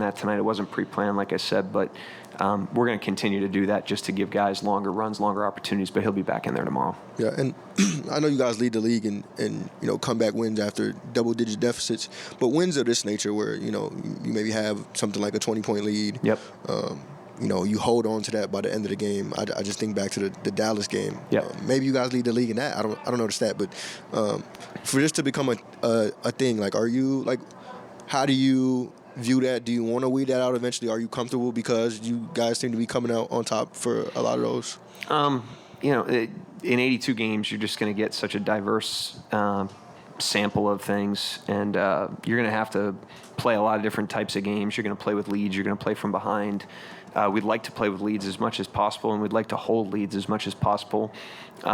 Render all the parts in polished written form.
that tonight. It wasn't pre-planned, like I said, but we're going to continue to do that just to give guys longer runs, longer opportunities, but he'll be back in there tomorrow. Yeah, and I know you guys lead the league in comeback wins after double-digit deficits, but wins of this nature where, you maybe have something like a 20-point lead. Yep. You hold on to that by the end of the game. I just think back to the Dallas game. Yep. Maybe you guys lead the league in that. I don't know the stat, but for this to become a thing, how do you view that? Do you want to weed that out eventually? Are you comfortable because you guys seem to be coming out on top for a lot of those? In 82 games, you're just going to get such a diverse sample of things, and you're going to have to play a lot of different types of games. You're going to play with leads. You're going to play from behind. We'd like to play with leads as much as possible, and we'd like to hold leads as much as possible.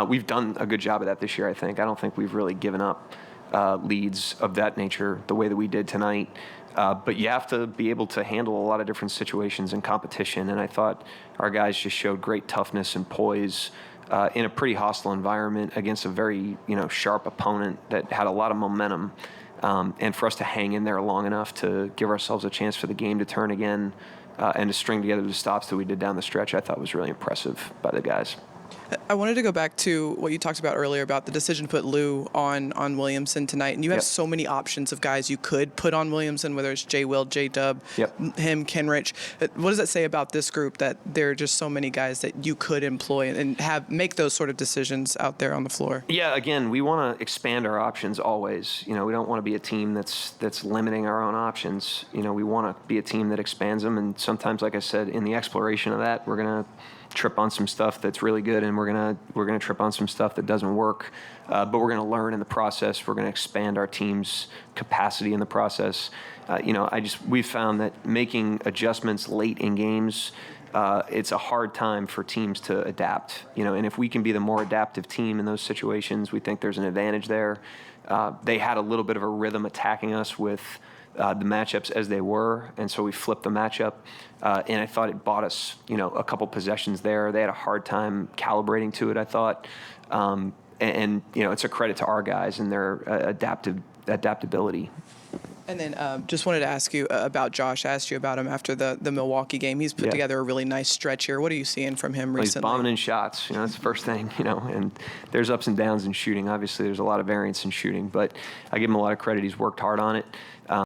We've done a good job of that this year, I think. I don't think we've really given up leads of that nature the way that we did tonight. But you have to be able to handle a lot of different situations in competition, and I thought our guys just showed great toughness and poise in a pretty hostile environment against a very sharp opponent that had a lot of momentum. And for us to hang in there long enough to give ourselves a chance for the game to turn again and to string together the stops that we did down the stretch, I thought was really impressive by the guys. I wanted to go back to what you talked about earlier about the decision to put Lou on Williamson tonight. And you have so many options of guys you could put on Williamson, whether it's J. Will, J. Dub, him, Kenrich. What does that say about this group that there are just so many guys that you could employ and make those sort of decisions out there on the floor? Yeah, again, we want to expand our options always. We don't want to be a team that's limiting our own options. We want to be a team that expands them. And sometimes, like I said, in the exploration of that, we're going to trip on some stuff that's really good, and we're gonna trip on some stuff that doesn't work. But we're gonna learn in the process. We're gonna expand our team's capacity in the process. We've found that making adjustments late in games, it's a hard time for teams to adapt. And if we can be the more adaptive team in those situations, we think there's an advantage there. They had a little bit of a rhythm attacking us with the matchups as they were, and so we flipped the matchup, and I thought it bought us, a couple possessions there. They had a hard time calibrating to it, I thought, and it's a credit to our guys and their adaptability. And then just wanted to ask you about Josh. I asked you about him after the Milwaukee game. He's put together a really nice stretch here. What are you seeing from him recently? He's bombing in shots. That's the first thing, and there's ups and downs in shooting. Obviously, there's a lot of variance in shooting, but I give him a lot of credit. He's worked hard on it.